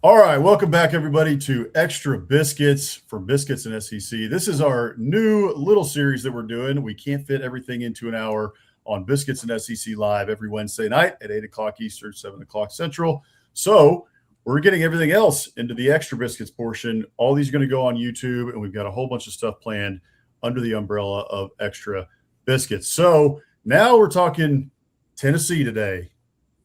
All right, welcome back, everybody, to Extra Biscuits from Biscuits and SEC. This is our new little series that we're doing. We can't fit everything into an hour on Biscuits and SEC Live every Wednesday night at 8 o'clock Eastern, 7 o'clock Central. So we're getting everything else into the Extra Biscuits portion. All these are going to go on YouTube, and we've got a whole bunch of stuff planned under the umbrella of Extra Biscuits. So now we're talking Tennessee today.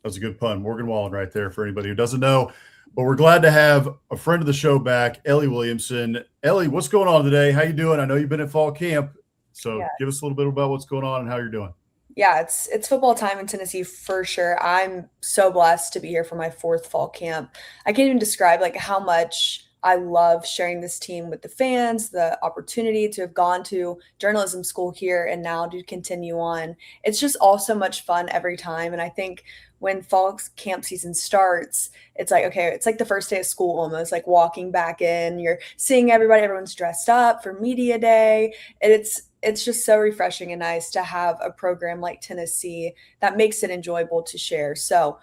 That was a good pun. Morgan Wallen right there for anybody who doesn't know. But we're glad to have a friend of the show back, Ellie Williamson. Ellie, what's going on today? How you doing? I know you've been at fall camp, so give us a little bit about what's going on and how you're doing. Yeah, it's football time in Tennessee for sure. I'm so blessed to be here for my fourth fall camp. I can't even describe how much I love sharing this team with the fans, the opportunity to have gone to journalism school here and now to continue on. It's just all so much fun every time. And I think when fall camp season starts, it's like, okay, it's like the first day of school almost, like walking back in, you're seeing everyone's dressed up for media day. And it's just so refreshing and nice to have a program like Tennessee that makes it enjoyable to share. So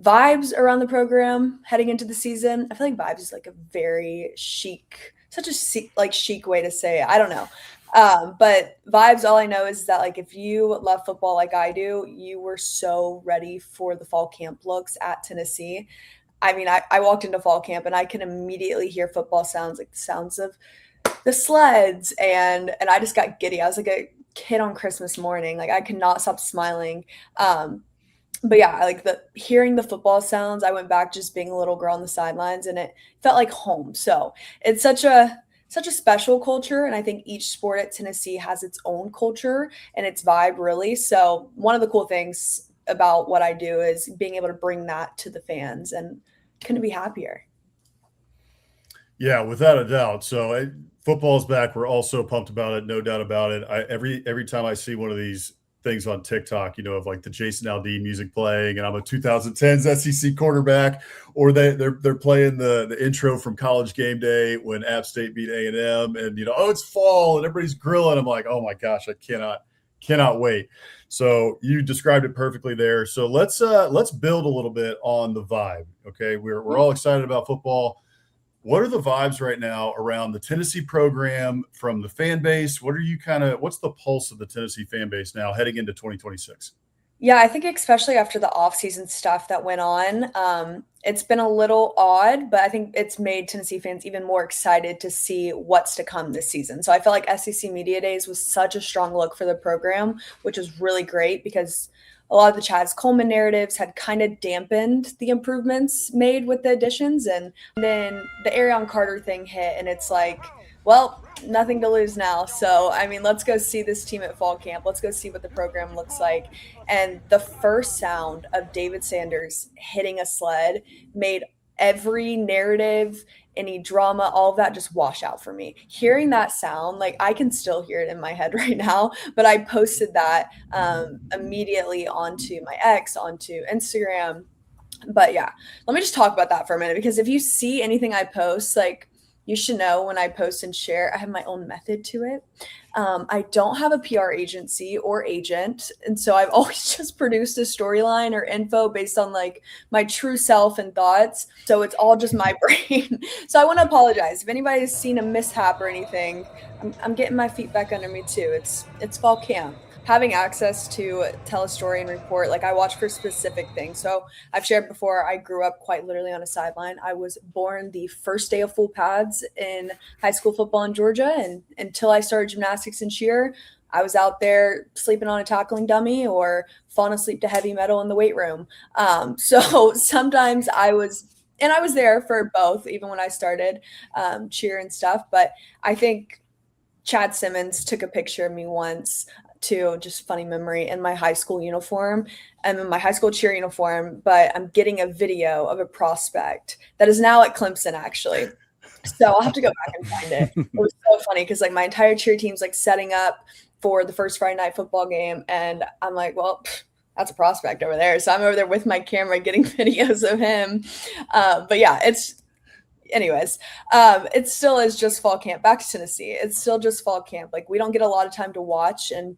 vibes around the program heading into the season, I feel like vibes is like a very chic, such a chic way to say it. I don't know. But vibes, all I know is that if you love football like I do, you were so ready for the fall camp looks at Tennessee. I mean, I walked into fall camp and I can immediately hear football sounds, like the sounds of the sleds, and I just got giddy. I was like a kid on Christmas morning. I could not stop smiling. But yeah, hearing the football sounds, I went back just being a little girl on the sidelines, and it felt like home. So it's such a special culture, and I think each sport at Tennessee has its own culture and its vibe, really. So one of the cool things about what I do is being able to bring that to the fans, and couldn't be happier. Yeah, without a doubt. So football's back. We're all so pumped about it, no doubt about it. Every time I see one of these things on TikTok, of the Jason Aldean music playing, and I'm a 2010s SEC quarterback, or they're playing the intro from College Game Day when App State beat A&M, and it's fall and everybody's grilling. I'm like, oh my gosh, I cannot wait. So you described it perfectly there. So let's build a little bit on the vibe. Okay, we're all excited about football. What are the vibes right now around the Tennessee program from the fan base? What's the pulse of the Tennessee fan base now heading into 2026? Yeah, I think especially after the offseason stuff that went on, it's been a little odd, but I think it's made Tennessee fans even more excited to see what's to come this season. So I feel like SEC Media Days was such a strong look for the program, which was really great because a lot of the Chaz Coleman narratives had kind of dampened the improvements made with the additions. And then the Arion Carter thing hit, and it's like, well, nothing to lose now. So, I mean, let's go see this team at fall camp. Let's go see what the program looks like. And the first sound of David Sanders hitting a sled made every narrative, any drama, all of that just wash out for me. Hearing that sound, I can still hear it in my head right now, but I posted that immediately onto my X, onto Instagram. But yeah, let me just talk about that for a minute, because if you see anything I post, you should know when I post and share, I have my own method to it. I don't have a PR agency or agent. And so I've always just produced a storyline or info based on my true self and thoughts. So it's all just my brain. So I want to apologize if anybody's seen a mishap or anything. I'm getting my feet back under me too. It's fall camp. Having access to tell a story and report, I watch for specific things. So I've shared before, I grew up quite literally on a sideline. I was born the first day of full pads in high school football in Georgia. And until I started gymnastics and cheer, I was out there sleeping on a tackling dummy or falling asleep to heavy metal in the weight room. So sometimes I was there for both, even when I started cheer and stuff. But I think Chad Simmons took a picture of me once, too, just funny memory, in my high school uniform. I'm in my high school cheer uniform, but I'm getting a video of a prospect that is now at Clemson, actually. So I'll have to go back and find it. It was so funny because my entire cheer team's setting up for the first Friday night football game, and I'm like, well, that's a prospect over there. So I'm over there with my camera getting videos of him. But yeah, anyways, it still is just fall camp. Back to Tennessee, it's still just fall camp. We don't get a lot of time to watch, and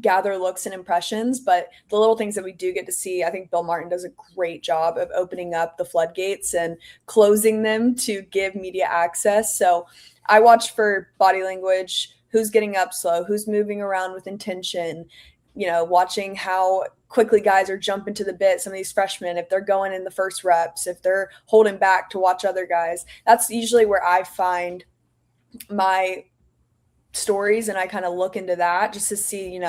gather looks and impressions, but the little things that we do get to see, I think Bill Martin does a great job of opening up the floodgates and closing them to give media access. So I watch for body language, who's getting up slow, who's moving around with intention, watching how quickly guys are jumping to the bit. Some of these freshmen, if they're going in the first reps, if they're holding back to watch other guys, that's usually where I find my stories, and I kind of look into that just to see,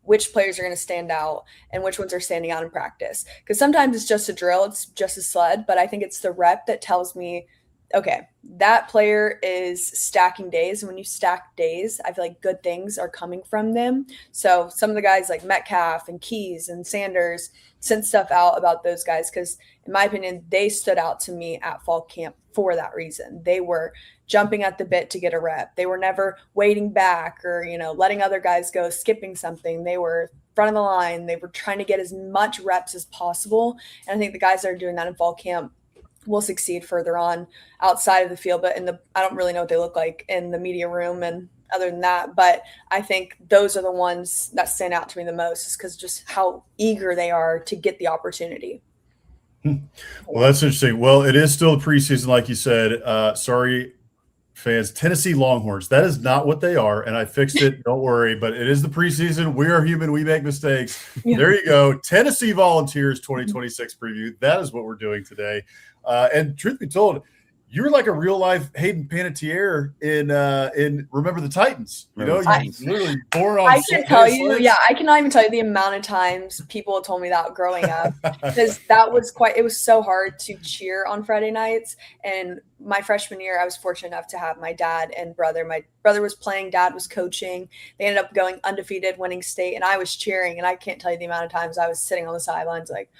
which players are going to stand out and which ones are standing out in practice. Because sometimes it's just a drill, it's just a sled, but I think it's the rep that tells me, okay, that player is stacking days. And when you stack days, I feel like good things are coming from them. So some of the guys like Metcalf and Keys and Sanders sent stuff out about those guys because, in my opinion, they stood out to me at fall camp for that reason. They were jumping at the bit to get a rep. They were never waiting back or, letting other guys go, skipping something. They were front of the line. They were trying to get as much reps as possible. And I think the guys that are doing that in fall camp will succeed further on outside of the field. But I don't really know what they look like in the media room and other than that. But I think those are the ones that stand out to me the most, is because just how eager they are to get the opportunity. Well, that's interesting. Well, it is still preseason, like you said. Sorry, fans, Tennessee Longhorns. That is not what they are, and I fixed it. Don't worry. But it is the preseason. We are human. We make mistakes. Yeah. There you go. Tennessee Volunteers 2026 preview. That is what we're doing today. And truth be told, you were like a real life Hayden Panettiere in Remember the Titans. You literally born on. I can tell you, I cannot even tell you the amount of times people told me that growing up, because it was so hard to cheer on Friday nights. And my freshman year, I was fortunate enough to have my dad and brother. My brother was playing, dad was coaching. They ended up going undefeated, winning state, and I was cheering. And I can't tell you the amount of times I was sitting on the sidelines like,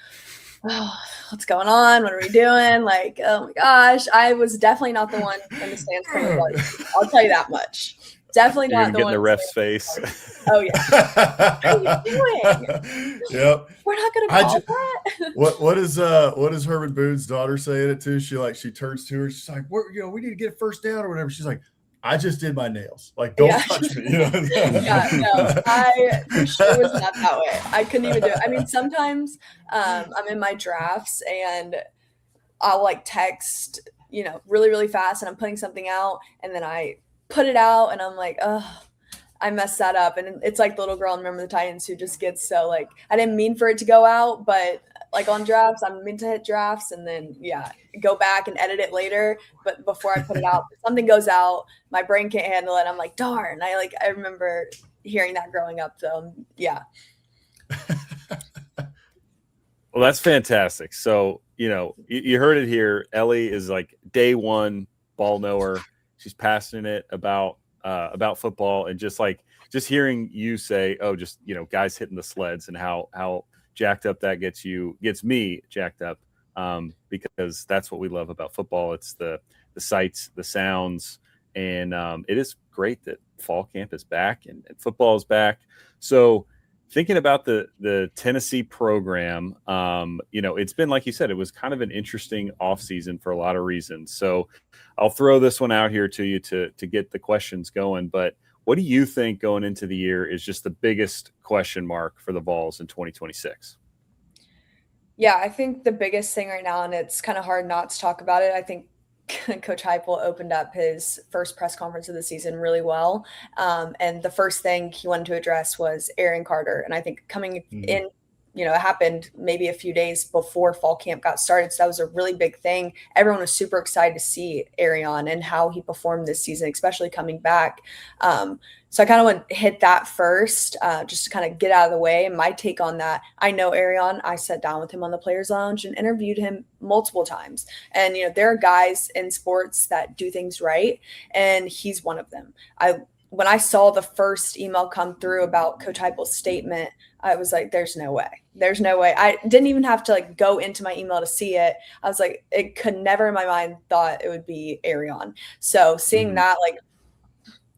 oh, what's going on? What are we doing? Like, oh my gosh, I was definitely not the one in the stands playing blood. I'll tell you that much. Definitely not the one. Get in the ref's face. Oh yeah. What are you doing? Yep. We're not going to call that. What is Herman Boone's daughter saying it to? She turns to her. She's like, we need to get a first down or whatever. She's like, I just did my nails. Like, don't touch me. Yeah, no, I for sure was not that way. I couldn't even do it. I mean, sometimes I'm in my drafts and I'll like text, really, really fast, and I'm putting something out, and then I put it out and I'm like, oh, I messed that up. And it's like the little girl in Remember the Titans who just gets so like, I didn't mean for it to go out, but like on drafts, I'm meant to hit drafts and then go back and edit it later. But before I put it out, if something goes out, my brain can't handle it. I'm like, darn. I remember hearing that growing up. So yeah. Well, that's fantastic. So, you heard it here. Ellie is like day one ball knower. She's passionate about football, and just hearing you say, oh, just, guys hitting the sleds and how jacked up that gets me jacked up, because that's what we love about football. It's the sights, the sounds, and it is great that fall camp is back and football is back. So thinking about the Tennessee program, it's been, like you said, it was kind of an interesting offseason for a lot of reasons. So I'll throw this one out here to you to get the questions going. But what do you think going into the year is just the biggest question mark for the Vols in 2026? Yeah, I think the biggest thing right now, and it's kind of hard not to talk about it, I think Coach Heupel opened up his first press conference of the season really well. And the first thing he wanted to address was Aaron Carter. And I think coming in, it happened maybe a few days before fall camp got started. So that was a really big thing. Everyone was super excited to see Arion and how he performed this season, especially coming back. So I kind of want to hit that first, just to kind of get out of the way. And my take on that, I know Arion. I sat down with him on the Players Lounge and interviewed him multiple times. And, there are guys in sports that do things right, and he's one of them. When I saw the first email come through about Coach Heupel's statement, I was like, there's no way. There's no way. I didn't even have to go into my email to see it. I was like, it could never in my mind thought it would be Arion. So seeing that,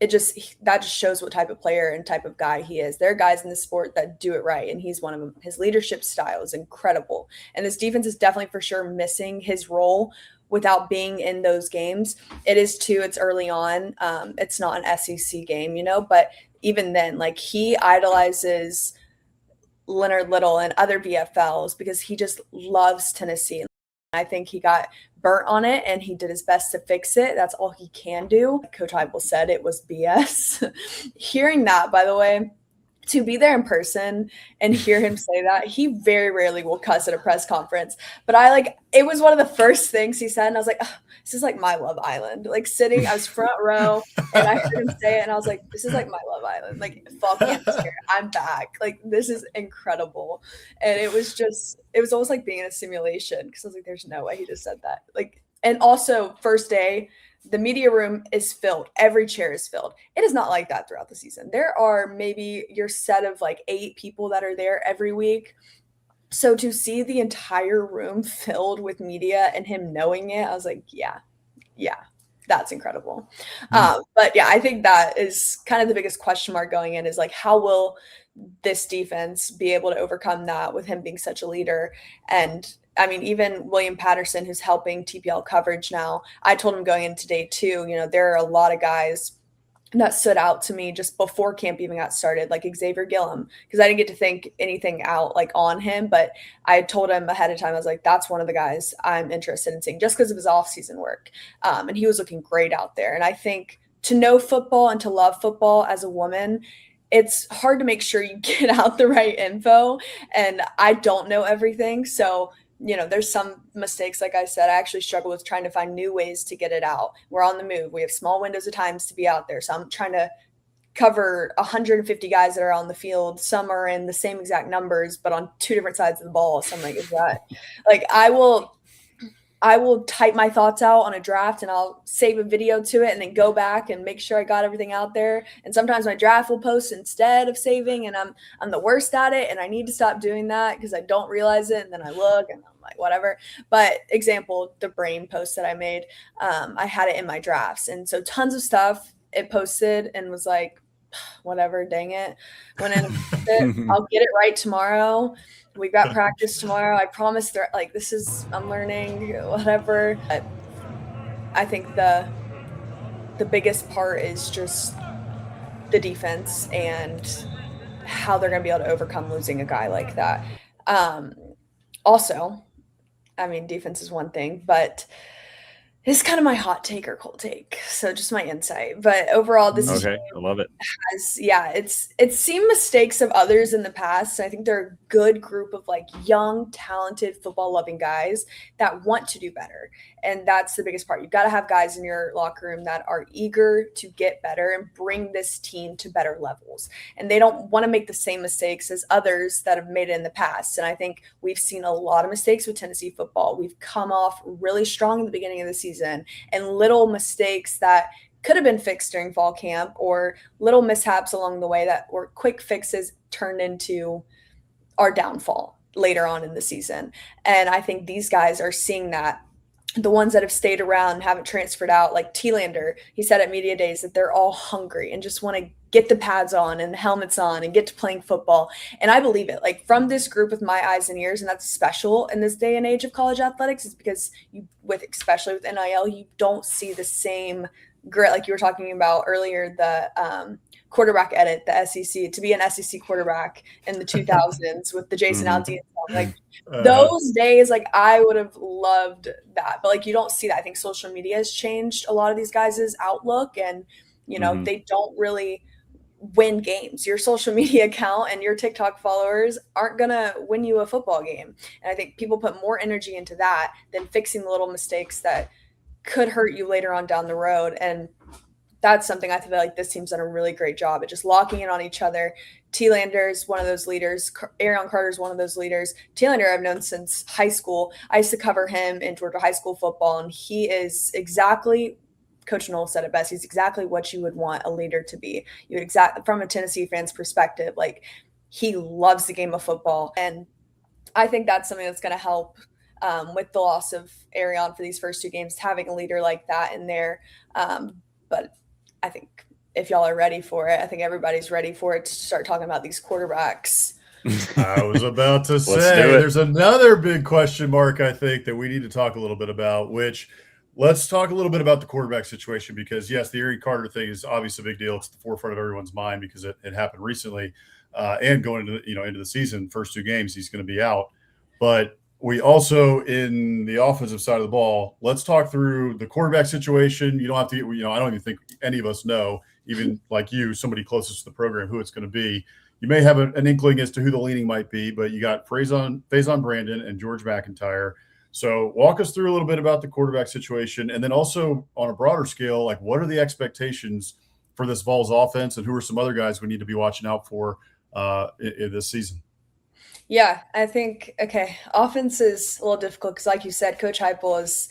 that just shows what type of player and type of guy he is. There are guys in the sport that do it right, and he's one of them. His leadership style is incredible. And this defense is definitely for sure missing his role without being in those games. It is too, it's early on. It's not an SEC game, but even then, like he idolizes Leonard Little and other BFLs because he just loves Tennessee. I think he got burnt on it and he did his best to fix it. That's all he can do. Coach Heupel said it was BS. Hearing that, by the way, to be there in person and hear him say that, he very rarely will cuss at a press conference. But it was one of the first things he said. And I was like, oh, this is like my Love Island. Like sitting, I was front row and I heard him say it. And I was like, this is like my Love Island. Like fall camp is here. I'm back. Like this is incredible. And it was almost like being in a simulation because I was like, there's no way he just said that. Like, and also first day, the media room is filled. Every chair is filled. It is not like that throughout the season. There are maybe your set of like 8 people that are there every week. So to see the entire room filled with media and him knowing it, I was like, yeah, that's incredible. But yeah, I think that is kind of the biggest question mark going in is like, how will this defense be able to overcome that with him being such a leader? And I mean, even William Patterson, who's helping TPL coverage now, I told him going into day 2, there are a lot of guys that stood out to me just before camp even got started, like Xavier Gillum, because I didn't get to think anything out like on him, but I told him ahead of time, I was like, that's one of the guys I'm interested in seeing just because of his off-season work. And he was looking great out there. And I think to know football and to love football as a woman, it's hard to make sure you get out the right info. And I don't know everything. So there's some mistakes. Like I said, I actually struggle with trying to find new ways to get it out. We're on the move. We have small windows of times to be out there. So I'm trying to cover 150 guys that are on the field. Some are in the same exact numbers, but on 2 different sides of the ball. So I'm like, is that like, I will type my thoughts out on a draft and I'll save a video to it and then go back and make sure I got everything out there. And sometimes my draft will post instead of saving, and I'm the worst at it, and I need to stop doing that because I don't realize it. And then I look and I'm like, whatever. But example, the brain post that I made, I had it in my drafts. And so tons of stuff it posted and was like, whatever, dang it. Went in, I'll get it right tomorrow. We've got practice tomorrow. I promise I'm learning, whatever. But I think the biggest part is just the defense and how they're going to be able to overcome losing a guy like that. Also, I mean, defense is one thing, but it's kind of my hot take or cold take. So just my insight. But overall, this okay. I love it. It's seen mistakes of others in the past. I think they're a good group of like young, talented, football loving guys that want to do better. And that's the biggest part. You've got to have guys in your locker room that are eager to get better and bring this team to better levels. And they don't want to make the same mistakes as others that have made it in the past. And I think we've seen a lot of mistakes with Tennessee football. We've come off really strong in the beginning of the season, and little mistakes that could have been fixed during fall camp or little mishaps along the way that were quick fixes turned into our downfall later on in the season. And I think these guys are seeing that. The ones that have stayed around and haven't transferred out, like T-Lander, he said at media days that they're all hungry and just want to get the pads on and the helmets on and get to playing football. And I believe it. Like from this group with my eyes and ears, and that's special in this day and age of college athletics, is because especially with NIL, you don't see the same grit like you were talking about earlier, the quarterback edit, the SEC, to be an SEC quarterback in the 2000s with the Jason Aldean song. Like those days, like I would have loved that. But like you don't see that. I think social media has changed a lot of these guys' outlook, and they don't really win games. Your social media account and your TikTok followers aren't going to win you a football game. And I think people put more energy into that than fixing the little mistakes that could hurt you later on down the road. And that's something I feel like this team's done a really great job at, just locking in on each other. T-Lander is one of those leaders. Arion Carter is one of those leaders. T-Lander I've known since high school. I used to cover him in Georgia high school football, and he is exactly, Coach Knowles said it best, he's exactly what you would want a leader to be. From a Tennessee fan's perspective, like he loves the game of football. And I think that's something that's going to help with the loss of Arion for these first 2 games, having a leader like that in there. But I think if y'all are ready for it, I think everybody's ready for it to start talking about these quarterbacks. I was about to say there's another big question mark, I think, that we need to talk a little bit about, which let's talk a little bit about the quarterback situation because, yes, the Erie Carter thing is obviously a big deal. It's at the forefront of everyone's mind because it happened recently, and going into the season, first 2 games, he's going to be out. But we also, in the offensive side of the ball, let's talk through the quarterback situation. You don't have to, I don't even think any of us know, even like you, somebody closest to the program, who it's going to be. You may have an inkling as to who the leaning might be, but you got Faison Brandon and George McIntyre. So walk us through a little bit about the quarterback situation, and then also on a broader scale, like what are the expectations for this Vols offense, and who are some other guys we need to be watching out for in this season? Yeah, I think, offense is a little difficult because, like you said, Coach Heupel is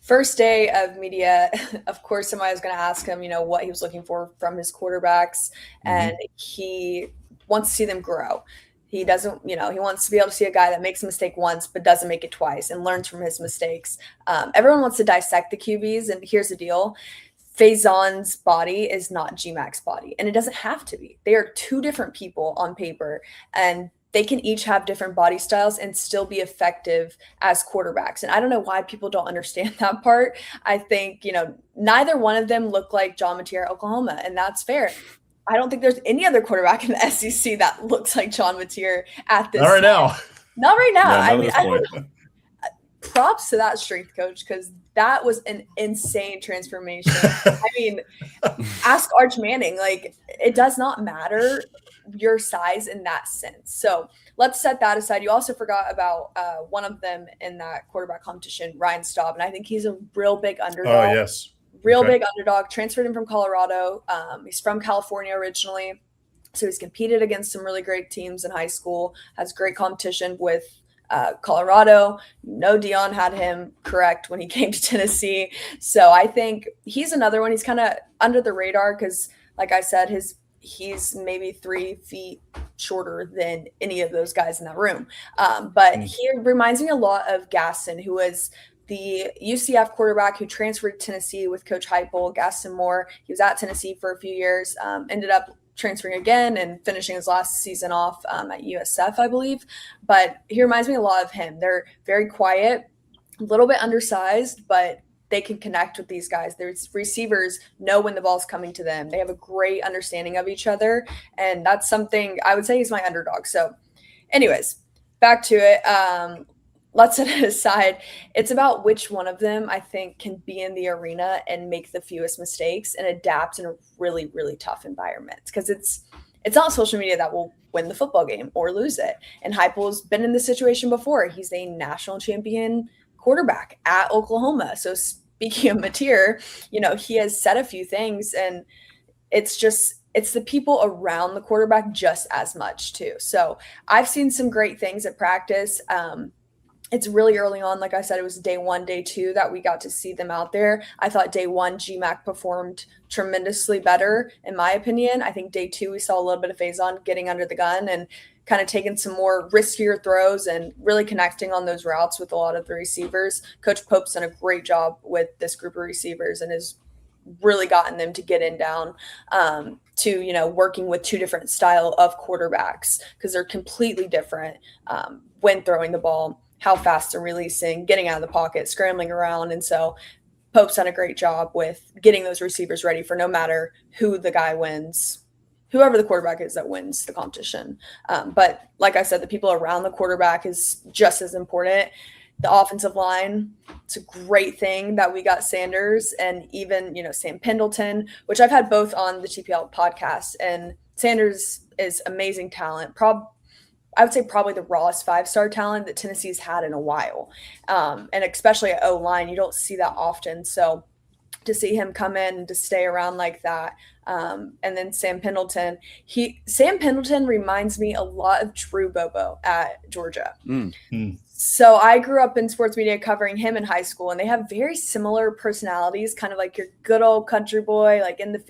first day of media. Of course, somebody was going to ask him, what he was looking for from his quarterbacks, and he wants to see them grow. He doesn't, he wants to be able to see a guy that makes a mistake once but doesn't make it twice and learns from his mistakes. Everyone wants to dissect the QBs, and here's the deal. Faison's body is not GMAC's body, and it doesn't have to be. They are 2 different people on paper, and they can each have different body styles and still be effective as quarterbacks. And I don't know why people don't understand that part. I think, neither one of them look like John Matier at Oklahoma, and that's fair. I don't think there's any other quarterback in the SEC that looks like John Matier at this Not right now. Not right now. Yeah, I mean, props to that strength coach because that was an insane transformation. I mean, ask Arch Manning. Like, it does not matter your size in that sense. So let's set that aside. You also forgot about one of them in that quarterback competition, Ryan Staub, and I think he's a real big underdog. Oh, yes. Big underdog. Transferred him from Colorado. He's from California originally. So he's competed against some really great teams in high school, has great competition with Colorado. Dion had him correct when he came to Tennessee. So I think he's another one. He's kind of under the radar because, like I said, he's maybe 3 feet shorter than any of those guys in that room. But he reminds me a lot of Gaston, who was the UCF quarterback who transferred to Tennessee with Coach Heupel. Gaston Moore. He was at Tennessee for a few years, ended up transferring again and finishing his last season off at USF, I believe. But he reminds me a lot of him. They're very quiet, a little bit undersized, but they can connect with these guys. Their receivers know when the ball's coming to them. They have a great understanding of each other. And that's something I would say he's my underdog. So anyways, back to it. Let's set it aside. It's about which one of them I think can be in the arena and make the fewest mistakes and adapt in a really, really tough environment. Because it's not social media that will win the football game or lose it. And Heupel's been in this situation before. He's a national champion quarterback at Oklahoma. So speaking of Matier, he has said a few things, and it's the people around the quarterback just as much too. So I've seen some great things at practice. It's really early on. Like I said, it was day 1, day 2 that we got to see them out there. I thought day 1, GMAC performed tremendously better, in my opinion. I think day 2, we saw a little bit of Faison getting under the gun and kind of taking some more riskier throws and really connecting on those routes with a lot of the receivers. Coach Pope's done a great job with this group of receivers and has really gotten them to get in down to, working with 2 different style of quarterbacks because they're completely different when throwing the ball, how fast they're releasing, getting out of the pocket, scrambling around. And so Pope's done a great job with getting those receivers ready for no matter who the guy wins, whoever the quarterback is that wins the competition. But like I said, the people around the quarterback is just as important. The offensive line, it's a great thing that we got Sanders and even, Sam Pendleton, which I've had both on the TPL podcast. And Sanders is amazing talent. I would say probably the rawest 5-star talent that Tennessee's had in a while. And especially at O-line, you don't see that often. So to see him come in and to stay around like that. And then Sam Pendleton reminds me a lot of Drew Bobo at Georgia. So I grew up in sports media covering him in high school, and they have very similar personalities, kind of like your good old country boy, like in the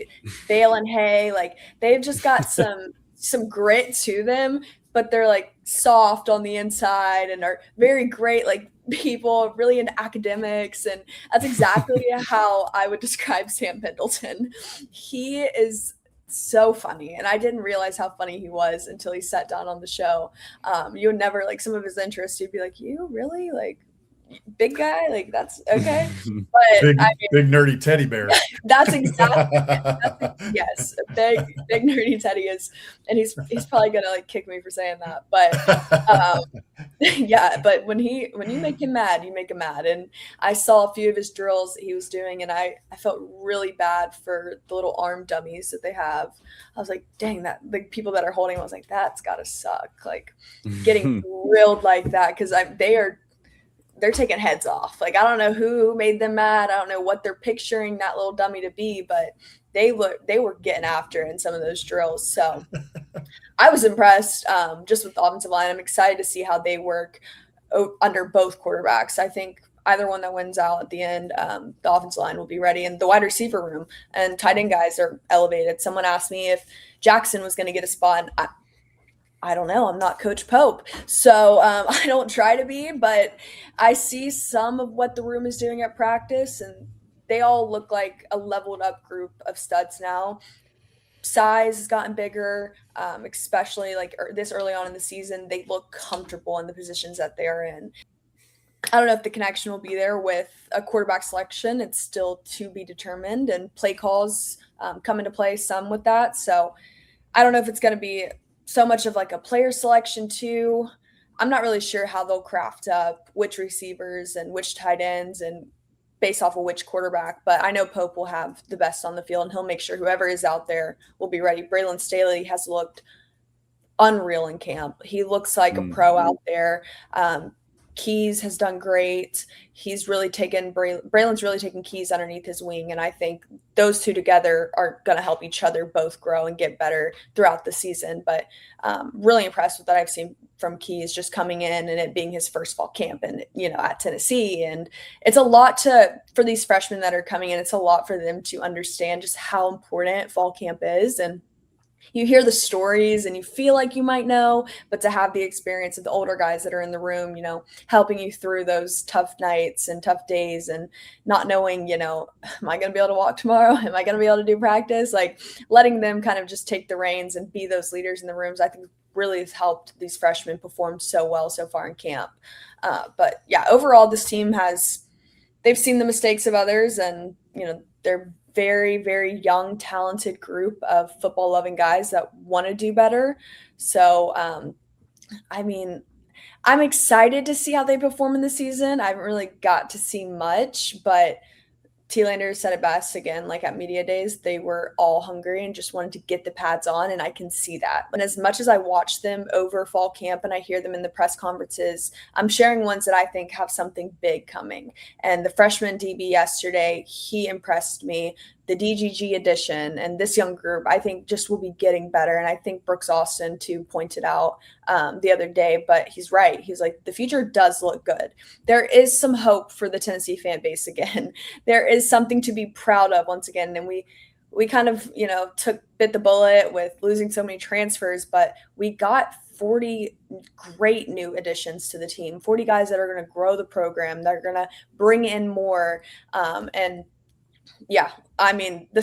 bale and hay. Like they've just got some grit to them, but they're like soft on the inside and are very great, like people really into academics. And that's exactly how I would describe Sam Pendleton. He is so funny. And I didn't realize how funny he was until he sat down on the show. You would never, like, some of his interests, you'd be like, you really? Like, big guy, like that's okay. But big nerdy teddy bear. That's exactly yes, a big nerdy Teddy is, and he's probably gonna like kick me for saying that. But yeah, but when you make him mad, you make him mad. And I saw a few of his drills that he was doing, and I felt really bad for the little arm dummies that they have. I was like, dang, that the people that are holding him, I was like, that's gotta suck. Like getting grilled like that, because they're taking heads off. Like I don't know who made them mad. I don't know what they're picturing that little dummy to be, but they were getting after in some of those drills. So I was impressed just with the offensive line. I'm excited to see how they work under both quarterbacks. I think either one that wins out at the end, the offensive line will be ready, and the wide receiver room and tight end guys are elevated. Someone asked me if Jackson was going to get a spot. And I don't know. I'm not Coach Pope, so I don't try to be, but I see some of what the room is doing at practice, and they all look like a leveled up group of studs now. Size has gotten bigger, especially like this early on in the season. They look comfortable in the positions that they are in. I don't know if the connection will be there with a quarterback selection. It's still to be determined, and play calls come into play some with that. So I don't know if it's going to be so much of like a player selection too. I'm not really sure how they'll craft up which receivers and which tight ends and based off of which quarterback, but I know Pope will have the best on the field, and he'll make sure whoever is out there will be ready. Braylon Staley has looked unreal in camp. He looks like a pro out there. Keys has done great. He's really taken Braylon's really taken Keys underneath his wing, and I think those two together are going to help each other both grow and get better throughout the season. But really impressed with what I've seen from Keys just coming in and it being his first fall camp and at Tennessee. And it's a lot for these freshmen that are coming in. It's a lot for them to understand just how important fall camp is. And you hear the stories and you feel like you might know, but to have the experience of the older guys that are in the room, helping you through those tough nights and tough days and not knowing, am I going to be able to walk tomorrow? Am I going to be able to do practice? Like letting them kind of just take the reins and be those leaders in the rooms, I think really has helped these freshmen perform so well so far in camp. But yeah, overall, this team they've seen the mistakes of others, and, they're very, very young, talented group of football loving guys that want to do better. So, I'm excited to see how they perform in the season. I haven't really got to see much, but T-Lander said it best again, like at media days, they were all hungry and just wanted to get the pads on. And I can see that. And as much as I watch them over fall camp and I hear them in the press conferences, I'm sharing ones that I think have something big coming. And the freshman DB yesterday, he impressed me. The DGG edition and this young group, I think just will be getting better. And I think Brooks Austin too pointed out the other day, but he's right. He's like, the future does look good. There is some hope for the Tennessee fan base again. There is something to be proud of once again. And we kind of, bit the bullet with losing so many transfers, but we got 40 great new additions to the team, 40 guys that are going to grow the program, that are going to bring in more. And yeah, the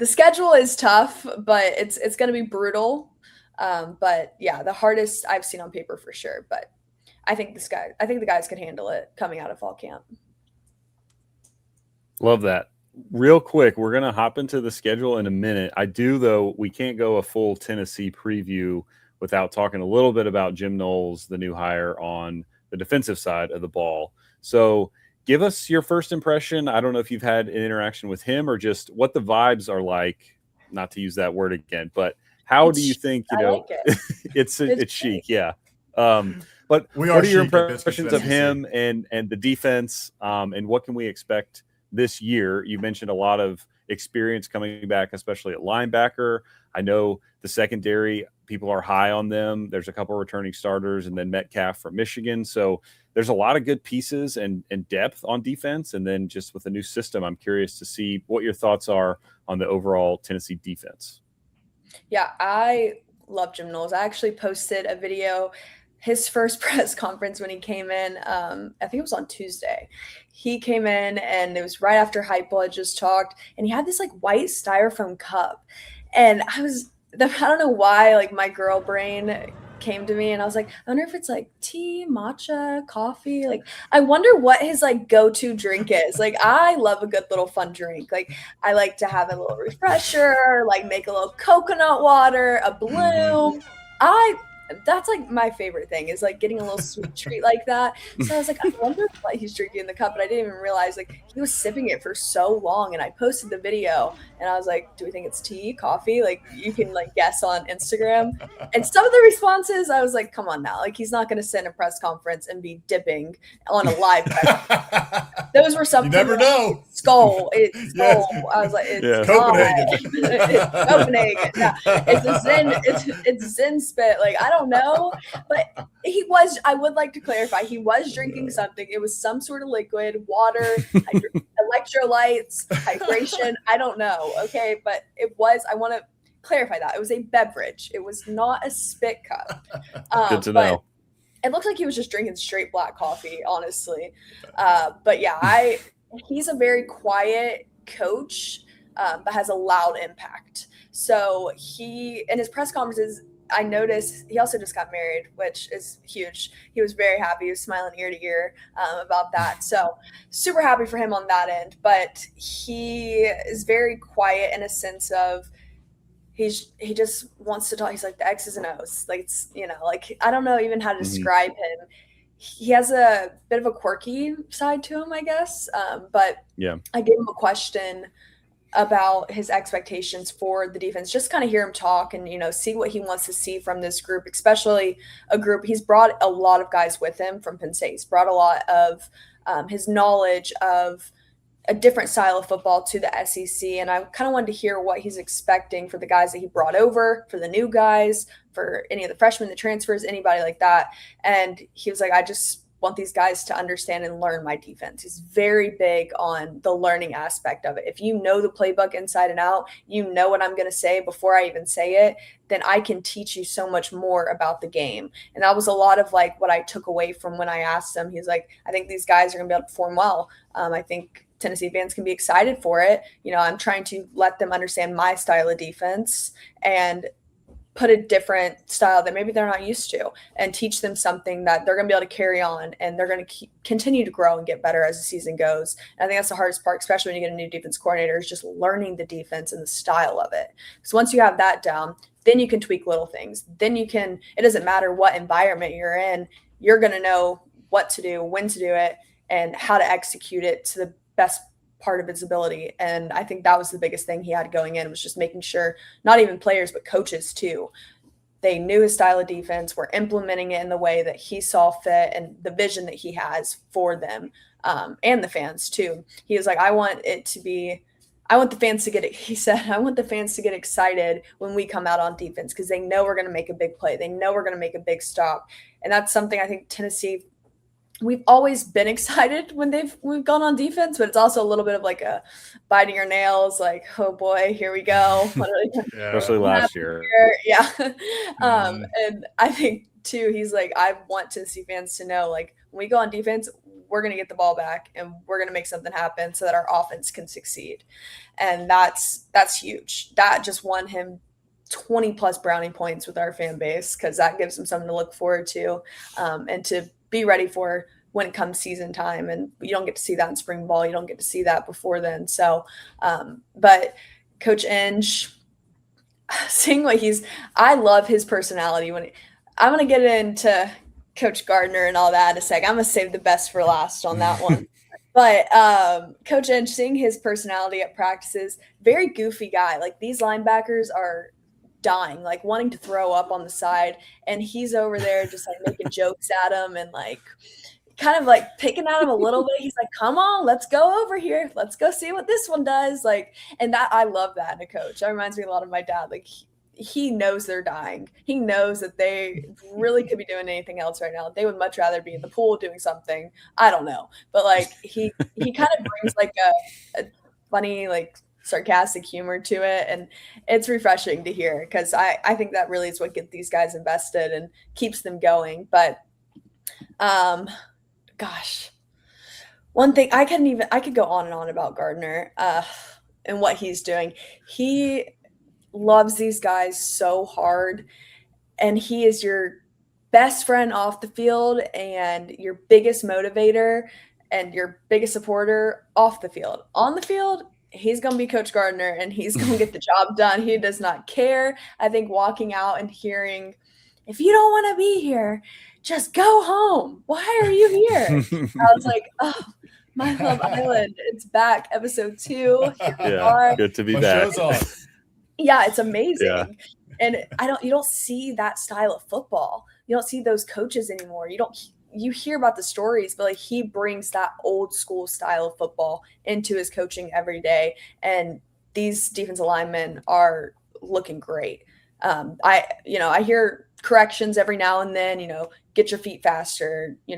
schedule is tough, but it's going to be brutal. But yeah, the hardest I've seen on paper for sure. But I think the guys could handle it coming out of fall camp. Love that. Real quick, we're going to hop into the schedule in a minute. We can't go a full Tennessee preview without talking a little bit about Jim Knowles, the new hire on the defensive side of the ball. So give us your first impression. I don't know if you've had an interaction with him or just what the vibes are like, not to use that word again, but how do you think, like it. it's chic. Yeah. But what are your impressions of him and the defense and what can we expect this year? You mentioned a lot of experience coming back, especially at linebacker. I know the secondary, people are high on them. There's a couple of returning starters and then Metcalf from Michigan. So there's a lot of good pieces and depth on defense. And then just with a new system, I'm curious to see what your thoughts are on the overall Tennessee defense. Yeah, I love Jim Knowles. I actually posted a video, his first press conference when he came in. I think it was on Tuesday. He came in and it was right after Hypel had just talked, and he had this like white styrofoam cup. And I don't know why, like my girl brain came to me and I was like, I wonder if it's like tea, matcha, coffee. Like, I wonder what his like go-to drink is. Like, I love a good little fun drink. Like, I like to have a little refresher, like make a little coconut water, a bloom. That's like my favorite thing is like getting a little sweet treat like that. So I was like, I wonder what he's drinking in the cup, but I didn't even realize like he was sipping it for so long. And I posted the video and I was like, do we think it's tea, coffee? Like you can like guess on Instagram. And some of the responses, I was like, come on now. Like he's not going to sit in a press conference and be dipping on a live press. Those were some. You never know. Skull. It's skull. Yeah. I was like, it's Copenhagen. It's Copenhagen. Yeah. It's a Zen. It's Zen spit. Like I don't know, but he was. I would like to clarify. He was drinking something. It was some sort of liquid, water, electrolytes, hydration. I don't know. Okay, but it was. I want to clarify that it was a beverage. It was not a spit cup. Good to know. It looked like he was just drinking straight black coffee, honestly. But yeah, he's a very quiet coach, but has a loud impact. So he, in his press conferences, I noticed he also just got married, which is huge. He was very happy. He was smiling ear to ear about that. So super happy for him on that end. But he is very quiet in a sense of, he just wants to talk. He's like the X's and O's. Like it's, like I don't know even how to describe him. He has a bit of a quirky side to him, I guess. But yeah, I gave him a question about his expectations for the defense. Just kind of hear him talk and see what he wants to see from this group, especially a group. He's brought a lot of guys with him from Penn State. He's brought a lot of his knowledge of a different style of football to the SEC. And I kind of wanted to hear what he's expecting for the guys that he brought over, for the new guys, for any of the freshmen, the transfers, anybody like that. And he was like, I just want these guys to understand and learn my defense. He's very big on the learning aspect of it. If you know the playbook inside and out, you know what I'm going to say before I even say it, then I can teach you so much more about the game. And that was a lot of like what I took away from when I asked him. He's like, I think these guys are going to be able to perform well. I think Tennessee fans can be excited for it. I'm trying to let them understand my style of defense and put a different style that maybe they're not used to and teach them something that they're going to be able to carry on and they're going to continue to grow and get better as the season goes. And I think that's the hardest part, especially when you get a new defense coordinator, is just learning the defense and the style of it. So once you have that down, then you can tweak little things. Then it doesn't matter what environment you're in, you're going to know what to do, when to do it, and how to execute it to the best part of its ability. And I think that was the biggest thing he had going in, was just making sure not even players, but coaches too, they knew his style of defense, were implementing it in the way that he saw fit and the vision that he has for them, and the fans too. He was like, I want the fans to get excited when we come out on defense because they know we're going to make a big play. They know we're going to make a big stop. And that's something I think Tennessee, we've always been excited when we've gone on defense, but it's also a little bit of like a biting your nails, like, oh boy, here we go. Especially last year. Yeah. And I think too, he's like, I want Tennessee fans to know, like, when we go on defense, we're going to get the ball back and we're going to make something happen so that our offense can succeed. And that's huge. That just won him 20 plus brownie points with our fan base, because that gives him something to look forward to, and to be ready for when it comes season time. And you don't get to see that in spring ball. You don't get to see that before then. So, but Coach Inge, seeing what I love his personality. I'm going to get into Coach Gardner and all that in a sec. I'm going to save the best for last on that one. But Coach Inge, seeing his personality at practices, very goofy guy. Like, these linebackers are dying, like wanting to throw up on the side, and he's over there just like making jokes at him and like kind of like picking at him a little bit. He's like, come on, let's go over here, let's go see what this one does. Like, and that, I love that in a coach. That reminds me a lot of my dad. Like, he knows they're dying. He knows that they really could be doing anything else right now. They would much rather be in the pool doing something. I don't know, but like he kind of brings like a funny, like, sarcastic humor to it, and it's refreshing to hear, because I think that really is what gets these guys invested and keeps them going. But gosh, one thing I could go on and on about Gardner and what he's doing. He loves these guys so hard, and he is your best friend off the field and your biggest motivator and your biggest supporter off the field. On the field, he's going to be Coach Gardner and he's going to get the job done. He does not care. I think walking out and hearing, if you don't want to be here, just go home. Why are you here? I was like, oh, My Love Island. It's back, episode 2. Here we are. Good to be back. Show's on. Yeah, it's amazing. Yeah. And you don't see that style of football. You don't see those coaches anymore. You hear about the stories, but like he brings that old school style of football into his coaching every day. And these defensive linemen are looking great. I hear corrections every now and then, get your feet faster, he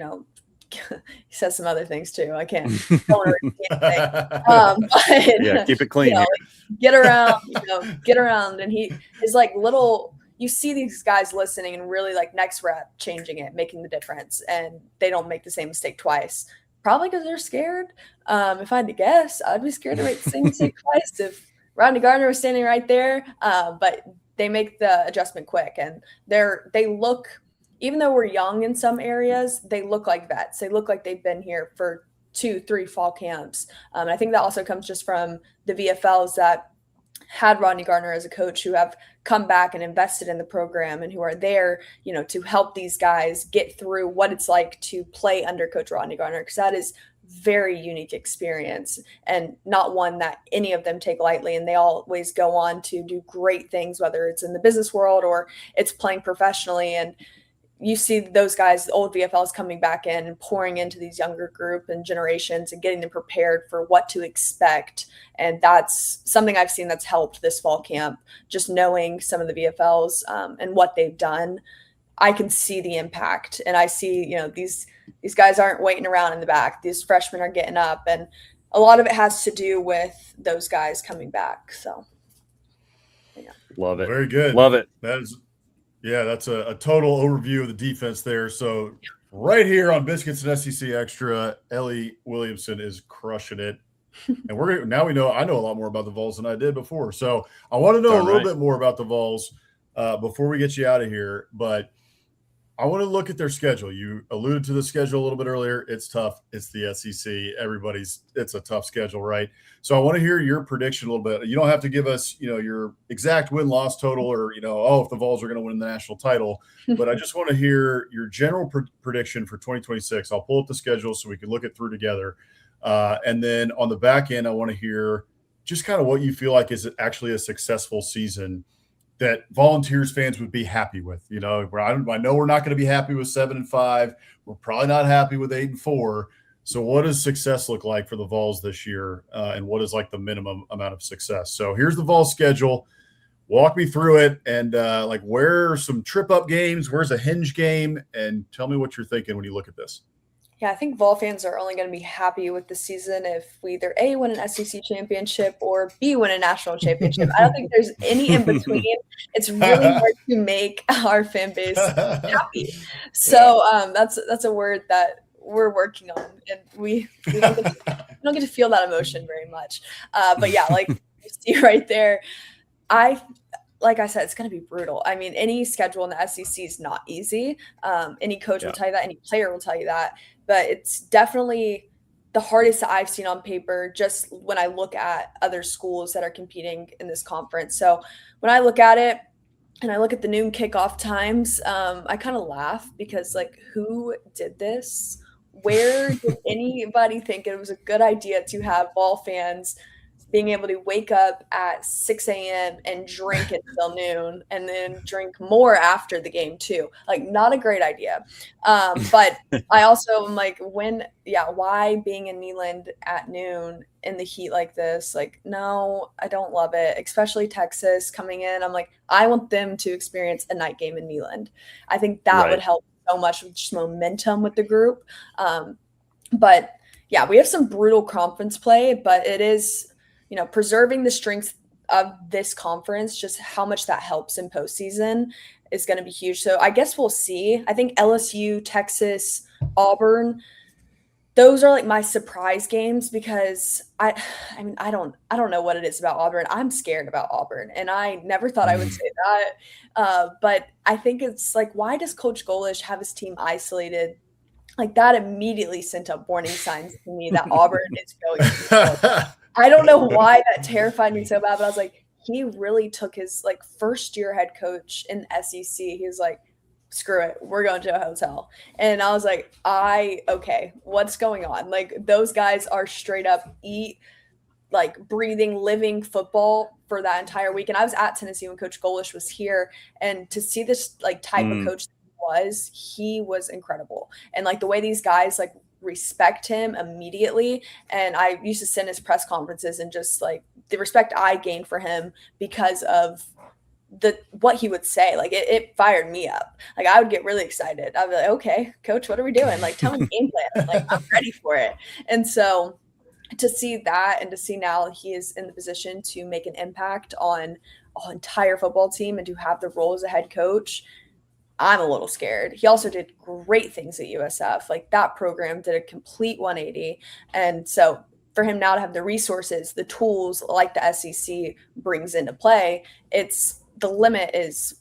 says some other things too. I can't don't want to repeat anything. But, keep it clean. Get around. And he is like you see these guys listening and really like next rep changing it, making the difference, and they don't make the same mistake twice. Probably because they're scared. If I had to guess, I'd be scared to make the same mistake twice if Rodney Gardner was standing right there. But they make the adjustment quick, and they look, even though we're young in some areas, they look like vets. They look like they've been here for 2-3 fall camps. And I think that also comes just from the VFLs that had Rodney Gardner as a coach, who have come back and invested in the program and who are there, to help these guys get through what it's like to play under Coach Rodney Gardner, because that is very unique experience and not one that any of them take lightly. And they always go on to do great things, whether it's in the business world or it's playing professionally. And you see those guys, the old VFLs, coming back in and pouring into these younger group and generations and getting them prepared for what to expect. And that's something I've seen that's helped this fall camp, just knowing some of the VFLs and what they've done. I can see the impact, and I see, these guys aren't waiting around in the back. These freshmen are getting up, and a lot of it has to do with those guys coming back. So, yeah. Love it. Very good. Love it. That's a total overview of the defense there. So right here on Biscuits and SEC Extra, Ellie Williamson is crushing it. And I know a lot more about the Vols than I did before. So I want to know a little bit more about the Vols before we get you out of here. But I want to look at their schedule. You alluded to the schedule a little bit earlier. It's tough. It's the SEC. It's a tough schedule, right? So I want to hear your prediction a little bit. You don't have to give us, your exact win-loss total or, if the Vols are going to win the national title. But I just want to hear your general prediction for 2026. I'll pull up the schedule so we can look it through together. And then on the back end, I want to hear just kind of what you feel like is actually a successful season that Volunteers fans would be happy with. I know we're not going to be happy with 7-5. We're probably not happy with 8-4. So what does success look like for the Vols this year? And what is like the minimum amount of success? So here's the Vols schedule. Walk me through it. And where are some trip up games? Where's a hinge game? And tell me what you're thinking when you look at this. Yeah, I think Vol fans are only going to be happy with the season if we either A, win an SEC championship, or B, win a national championship. I don't think there's any in between. It's really hard to make our fan base happy. So that's a word that we're working on, and we don't get to feel that emotion very much. But yeah, like you see right there, like I said, it's going to be brutal. I mean, any schedule in the SEC is not easy. Any coach will tell you that. Any player will tell you that. But it's definitely the hardest that I've seen on paper, just when I look at other schools that are competing in this conference. So when I look at it and I look at the noon kickoff times, I kind of laugh because, who did this? Where did anybody think it was a good idea to have Vol fans being able to wake up at 6 a.m. and drink until noon and then drink more after the game too? Not a great idea. But I also am why being in Neyland at noon in the heat like this? No, I don't love it, especially Texas coming in. I'm I want them to experience a night game in Neyland. I think that would help so much with just momentum with the group. But yeah, we have some brutal conference play, but it is, preserving the strengths of this conference, just how much that helps in postseason is going to be huge. So I guess we'll see. I think LSU, Texas, Auburn, those are like my surprise games because I mean, I don't know what it is about Auburn. I'm scared about Auburn, and I never thought I would say that. But I think it's like, why does Coach Golish have his team isolated? Like that immediately sent up warning signs to me that Auburn is going to be good. I don't know why that terrified me so bad, but I was like, he really took his like first year head coach in the SEC. He was like, screw it, we're going to a hotel. And I was like, okay, what's going on? Like those guys are straight up eat, like breathing, living football for that entire week. And I was at Tennessee when Coach Golish was here, and to see this like type of coach he was incredible. And like the way these guys like respect him immediately. And I used to send his press conferences, and just like the respect I gained for him because of what he would say, like it fired me up. Like I would get really excited. I'd be like, okay, coach, what are we doing? Like tell me the game plan. Like I'm ready for it. And so to see that, and to see now he is in the position to make an impact on an entire football team and to have the role as a head coach, I'm a little scared. He also did great things at USF. Like that program did a complete 180. And so for him now to have the resources, the tools like the SEC brings into play, the limit is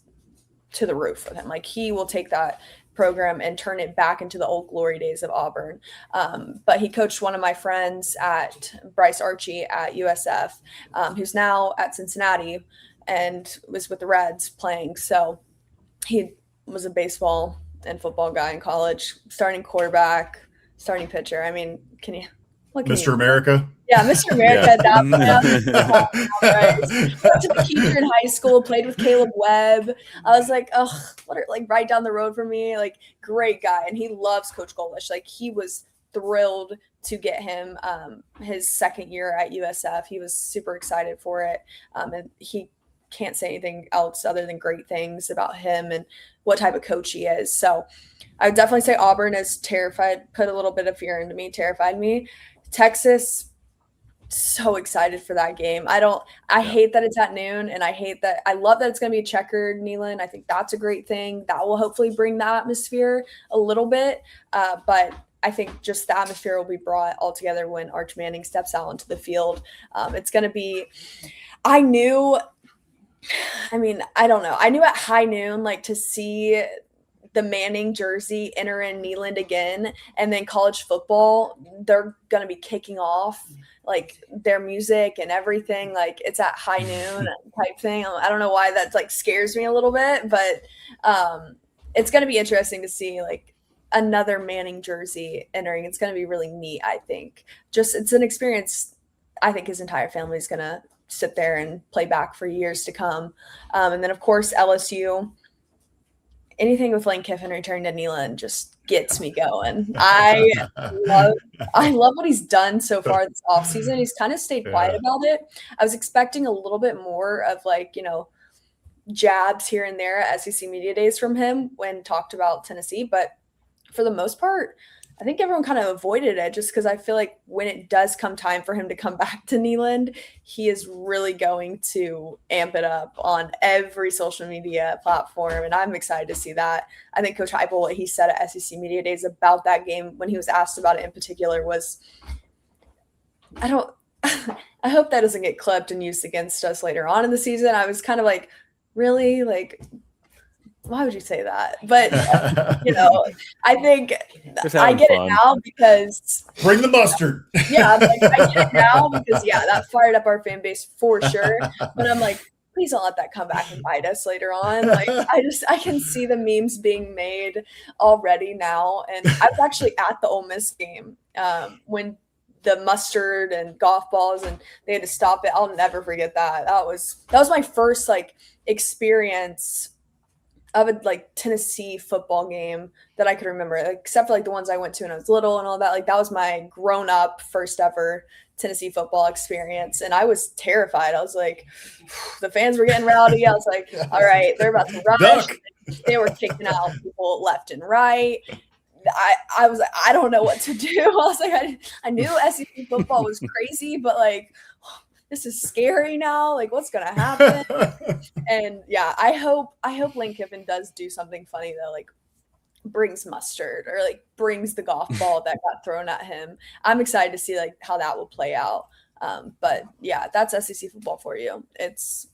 to the roof with him. Like he will take that program and turn it back into the old glory days of Auburn. But he coached one of my friends Bryce Archie at USF, who's now at Cincinnati and was with the Reds playing. So he was a baseball and football guy in college, starting quarterback, starting pitcher. I mean, Mr. America? Yeah, Mr. America at that point. Went to the Keeper in high school, played with Caleb Webb. I was like, like right down the road from me. Like, great guy. And he loves Coach Golish. Like, he was thrilled to get him his second year at USF. He was super excited for it. And he can't say anything else other than great things about him and what type of coach he is. So I would definitely say Auburn is put a little bit of fear into me, terrified me. Texas, so excited for that game. I hate that it's at noon, and I love that it's going to be checkered, Neyland. I think that's a great thing. That will hopefully bring the atmosphere a little bit. But I think just the atmosphere will be brought all together when Arch Manning steps out onto the field. It's going to be, I knew at high noon, like to see the Manning jersey enter in Neyland again, and then college football, they're going to be kicking off like their music and everything. Like it's at high noon type thing. I don't know why that like scares me a little bit, but it's going to be interesting to see like another Manning jersey entering. It's going to be really neat. I think it's an experience. I think his entire family is going to sit there and play back for years to come. And then of course, LSU, anything with Lane Kiffin returning to Neyland just gets me going. I love what he's done so far this offseason. He's kind of stayed quiet about it. I was expecting a little bit more of like, jabs here and there at SEC Media Days from him when talked about Tennessee. But for the most part, I think everyone kind of avoided it just because I feel like when it does come time for him to come back to Neyland, he is really going to amp it up on every social media platform. And I'm excited to see that. I think Coach Heupel, what he said at SEC Media Days about that game when he was asked about it in particular was, I hope that doesn't get clipped and used against us later on in the season. I was kind of like, really? Like, why would you say that? But, I think I get it now because – bring the mustard. Yeah, I'm like, I get it now because, that fired up our fan base for sure. But I'm like, please don't let that come back and bite us later on. Like, I can see the memes being made already now. And I was actually at the Ole Miss game when the mustard and golf balls and they had to stop it. I'll never forget that. That was my first, like, experience of a like Tennessee football game that I could remember, like, except for like the ones I went to when I was little and all that. Like that was my grown up first ever Tennessee football experience. And I was terrified. I was like, the fans were getting rowdy. I was like, all right, they're about to rush. They were kicking out people left and right. I was like, I don't know what to do. I was like, I knew SEC football was crazy, but like, this is scary now. Like, what's gonna happen? And I hope Lane Kiffin does do something funny though. Like, brings mustard or like brings the golf ball that got thrown at him. I'm excited to see like how that will play out. But yeah, that's SEC football for you. It's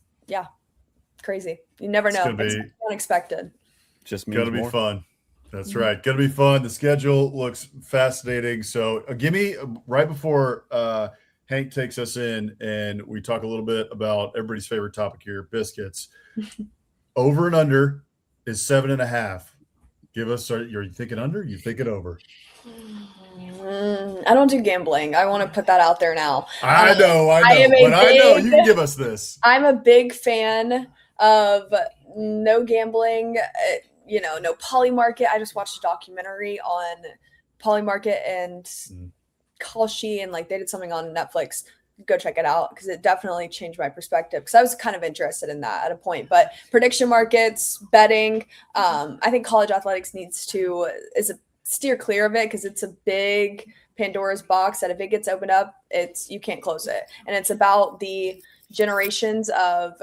crazy. You never know. It's unexpected. Just means gonna be more fun. That's right. Gonna be fun. The schedule looks fascinating. So give me right before Hank takes us in and we talk a little bit about everybody's favorite topic here, biscuits. Over and under is 7.5. Give us, are you thinking under? You thinking over? I don't do gambling. I want to put that out there now. I know. I know you can give us this. I'm a big fan of no gambling, no Poly Market. I just watched a documentary on Poly Market and Kalshi, and like they did something on Netflix. Go check it out because it definitely changed my perspective because I was kind of interested in that at a point. But prediction markets, betting, I think college athletics needs to steer clear of it because it's a big Pandora's box that if it gets opened up, you can't close it. And it's about the generations of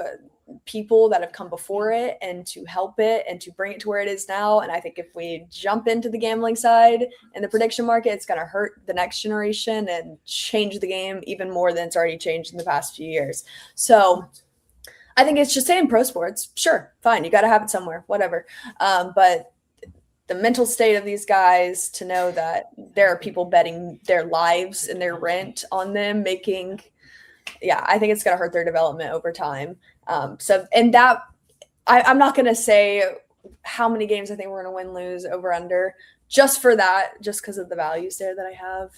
people that have come before it and to help it and to bring it to where it is now. And I think if we jump into the gambling side and the prediction market, it's going to hurt the next generation and change the game even more than it's already changed in the past few years. So I think it's just saying pro sports. Sure, fine. You got to have it somewhere, whatever. But the mental state of these guys to know that there are people betting their lives and their rent on them I think it's going to hurt their development over time. I'm not going to say how many games I think we're going to win, lose, over, under, just for that, just because of the values there that I have.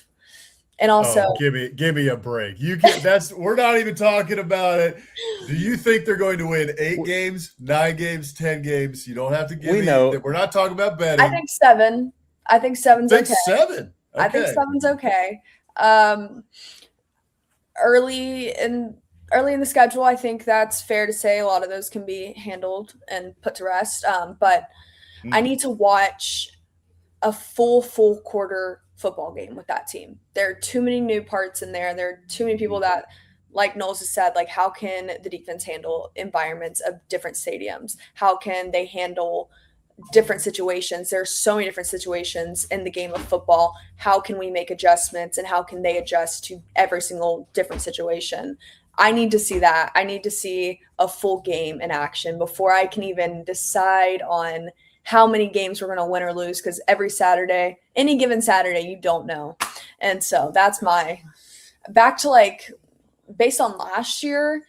And also, give me a break. We're not even talking about it. Do you think they're going to win 8 games, 9 games, 10 games? You don't have to give me. We're not talking about betting. I think 7. I think 7's okay. 7. Okay. I think 7's okay. Early in the schedule, I think that's fair to say a lot of those can be handled and put to rest. But I need to watch a full quarter football game with that team. There are too many new parts in there. There are too many people that, like Knowles has said, like how can the defense handle environments of different stadiums? How can they handle different situations? There are so many different situations in the game of football. How can we make adjustments and how can they adjust to every single different situation? I need to see that. I need to see a full game in action before I can even decide on how many games we're going to win or lose, because any given Saturday, you don't know. And so that's back to like based on last year,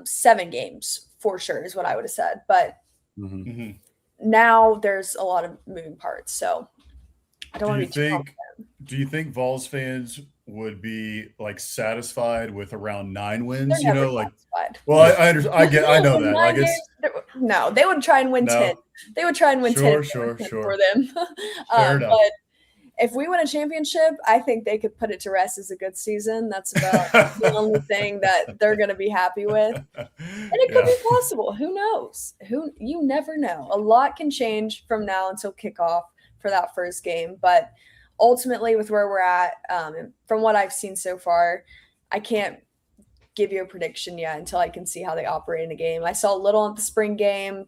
7 games for sure is what I would have said. But now there's a lot of moving parts. So I don't want to be too confident. Do you think Vols fans would be like satisfied with around 9 wins? They're never satisfied. Well, I understand. I know that. Like no, they would try and win 10. They would try and win 10 sure. for them. Fair enough. But if we win a championship, I think they could put it to rest as a good season. That's about the only thing that they're going to be happy with. And it could be possible. Who knows? You never know. A lot can change from now until kickoff for that first game. But ultimately, with where we're at, from what I've seen so far, I can't give you a prediction yet until I can see how they operate in a game. I saw a little at the spring game.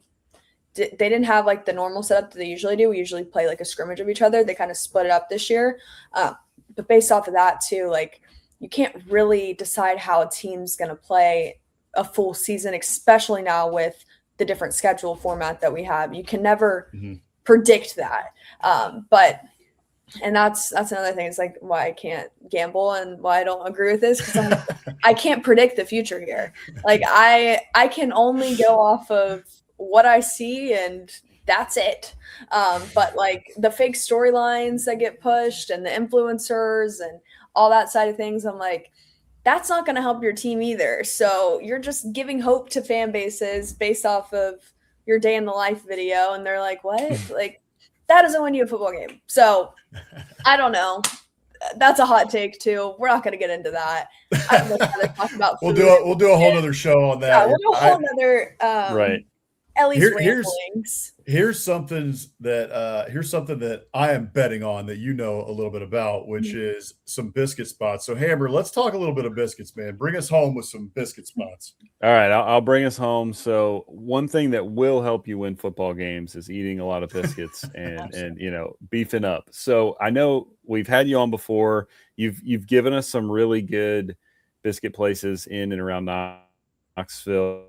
They didn't have like the normal setup that they usually do. We usually play like a scrimmage of each other. They kind of split it up this year. But based off of that too, like you can't really decide how a team's going to play a full season, especially now with the different schedule format that we have. You can never predict that. And that's another thing. It's like why I can't gamble and why I don't agree with this, because I can't predict the future here. Like I can only go off of what I see and that's it. But like the fake storylines that get pushed and the influencers and all that side of things, I'm like, that's not going to help your team either. So you're just giving hope to fan bases based off of your day in the life video. And they're like, what? Like that doesn't win you a football game. So I don't know. That's a hot take too. We're not going to get into that. I'd much rather talk about food. We'll do a whole other show on that. Yeah, we'll do a whole other right. Ellie's Here's ramblings. here's something that I am betting on that you know a little bit about, which Mhm. is some biscuit spots. So Hammer, let's talk a little bit of biscuits, man. Bring us home with some biscuit spots. All right, I'll bring us home. So one thing that will help you win football games is eating a lot of biscuits and beefing up. So I know we've had you on before. You've given us some really good biscuit places in and around Knoxville.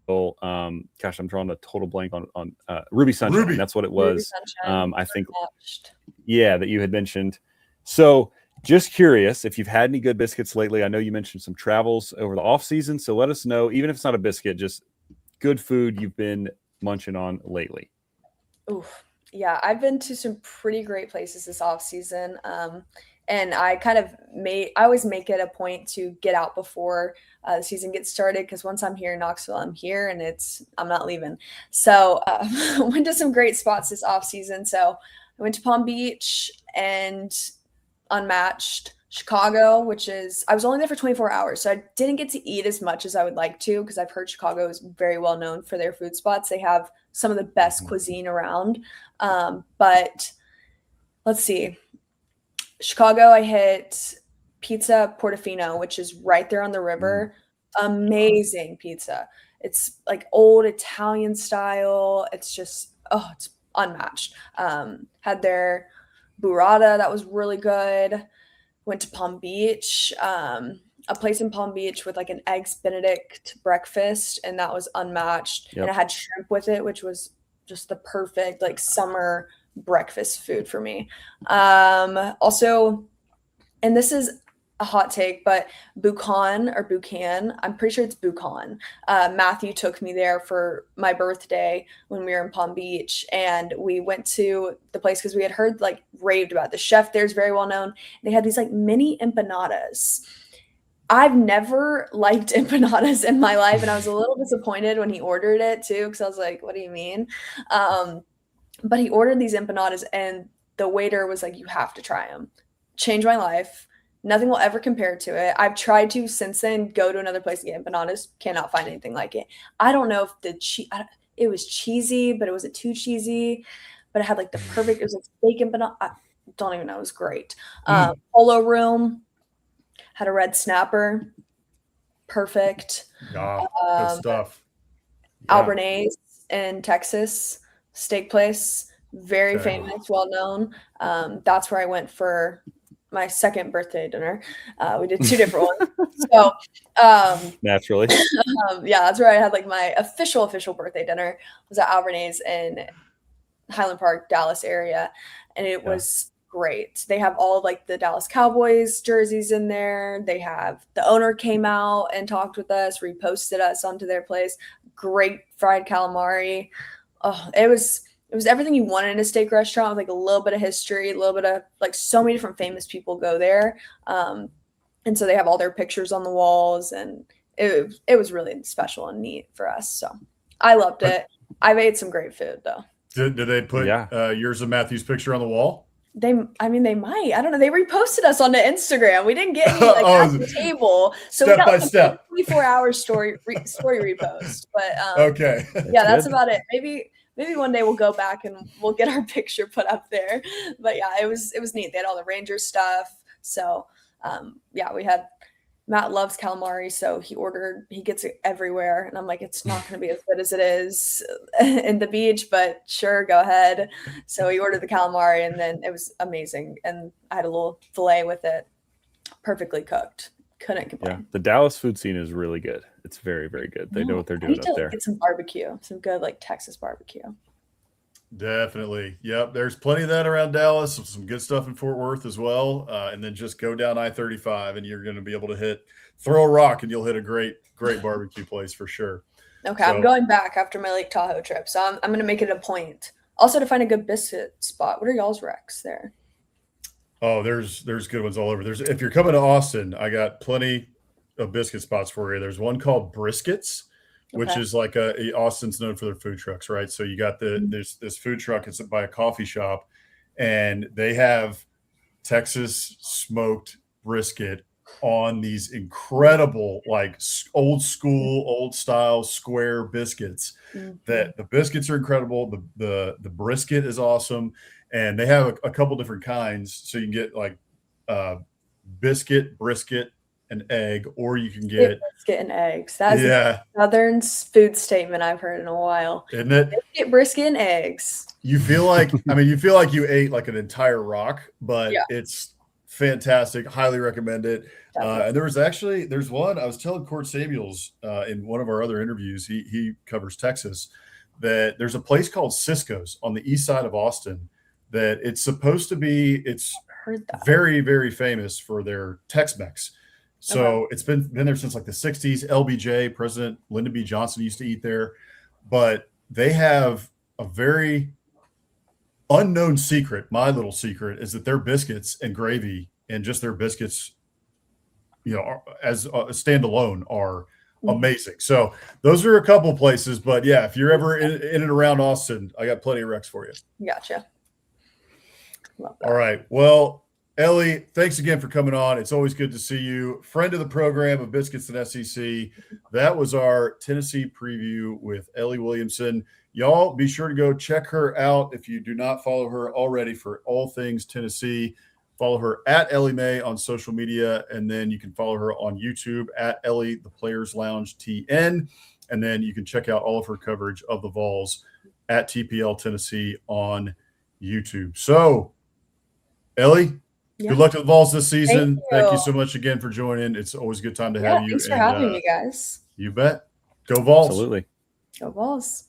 Gosh, I'm drawing a total blank on Ruby Sunshine. Ruby. That's what it Ruby was. Sunshine, I think, unmatched. yeah, that you had mentioned. So just curious if you've had any good biscuits lately. I know you mentioned some travels over the off season, so let us know, even if it's not a biscuit, just good food you've been munching on lately. Oof. Yeah, I've been to some pretty great places this off season. And I always make it a point to get out before the season gets started because once I'm here in Knoxville, I'm here and I'm not leaving. So went to some great spots this off season. So I went to Palm Beach and unmatched. Chicago, I was only there for 24 hours, so I didn't get to eat as much as I would like to because I've heard Chicago is very well known for their food spots. They have some of the best cuisine around. But let's see. Chicago, I hit Pizza Portofino, which is right there on the river. Amazing pizza. It's like old Italian style. It's just, it's unmatched. Had their burrata that was really good. Went to Palm Beach, a place in Palm Beach with like an eggs Benedict breakfast, and that was unmatched. Yep. And it had shrimp with it, which was just the perfect like summer breakfast food for me. Also, and this is a hot take, but Buchan, I'm pretty sure it's Buchan. Matthew took me there for my birthday when we were in Palm Beach, and we went to the place because we had heard like raved about the chef there's very well known. They had these like mini empanadas. I've never liked empanadas in my life, and I was a little disappointed when he ordered it too because I was like, what do you mean? But he ordered these empanadas, and the waiter was like, you have to try them. Changed my life. Nothing will ever compare to it. I've tried to since then go to another place to get empanadas. Cannot find anything like it. I don't know if it was cheesy, but it wasn't too cheesy. But it had like the perfect. It was like steak empanada. I don't even know. It was great. Polo Room had a red snapper. Perfect. Good stuff. Albernays in Texas, steak place, very famous, well known. That's where I went for my second birthday dinner. We did two different ones. So Naturally. that's where I had like my official birthday dinner was at Albernays in Highland Park, Dallas area. And it was great. They have all of like the Dallas Cowboys jerseys in there. The owner came out and talked with us, reposted us onto their place. Great fried calamari. Oh, it was everything you wanted in a steak restaurant with like a little bit of history, a little bit of like so many different famous people go there. And so they have all their pictures on the walls, and it was really special and neat for us. So I loved it. I've ate some great food though. Did they put yours and Matthew's picture on the wall? They might. I don't know. They reposted us onto Instagram. We didn't get any like at the table, so we got like a 24-hour story repost. But okay, that's about it. Maybe one day we'll go back and we'll get our picture put up there. But yeah, it was neat. They had all the Rangers stuff. So we had Matt loves calamari, so he gets it everywhere. And I'm like, it's not going to be as good as it is in the beach, but sure, go ahead. So he ordered the calamari, and then it was amazing. And I had a little filet with it, perfectly cooked. Couldn't complain. Yeah, the Dallas food scene is really good. It's very, very good. They know what they're doing up there. Get some barbecue, some good like Texas barbecue. Definitely. Yep. There's plenty of that around Dallas. Some good stuff in Fort Worth as well. And then just go down I-35 and you're going to be able to throw a rock and you'll hit a great barbecue place for sure. Okay. So, I'm going back after my Lake Tahoe trip. So I'm going to make it a point also to find a good biscuit spot. What are y'all's recs there? Oh, there's good ones all over. If you're coming to Austin, I got plenty of biscuit spots for you. There's one called Biscuits, which is like Austin's known for their food trucks, right? So you got this food truck. It's by a coffee shop, and they have Texas smoked brisket on these incredible, like old school, old style square biscuits. That the biscuits are incredible. The brisket is awesome, and they have a couple different kinds. So you can get like biscuit, brisket, and egg, or you can get brisket and eggs. That's yeah, a Southern food statement I've heard in a while. isn't it? Biscuit, brisket, and eggs. You feel like, I mean, you feel like you ate like an entire rock, but Yeah. it's fantastic. Highly recommend it. And there's one I was telling Court Samuels in one of our other interviews. He covers Texas. That there's a place called Cisco's on the east side of Austin. That it's supposed to be. It's Heard that. very, very famous for their Tex-Mex. So it's been there since like the 60s. LBJ, President Lyndon B. Johnson used to eat there, but they have a very unknown secret. My little secret is that their biscuits and gravy and just their biscuits, you know, as standalone are amazing. So those are a couple places, but yeah, if you're ever in and around Austin, I got plenty of recs for you. Gotcha. Love that. All right. Well, Ellie, thanks again for coming on. It's always good to see you. Friend of the program of Biscuits and SEC. That was our Tennessee preview with Ellie Williamson. Y'all be sure to go check her out if you do not follow her already for all things Tennessee. Follow her at Ellie Mae on social media, and then you can follow her on YouTube at Ellie the Players Lounge TN. And then you can check out all of her coverage of the Vols at TPL Tennessee on YouTube. So, Ellie, good luck to the Vols this season. Thank you so much again for joining. It's always a good time to have you. Thanks for having me, guys. You bet. Go Vols. Absolutely. Go Vols.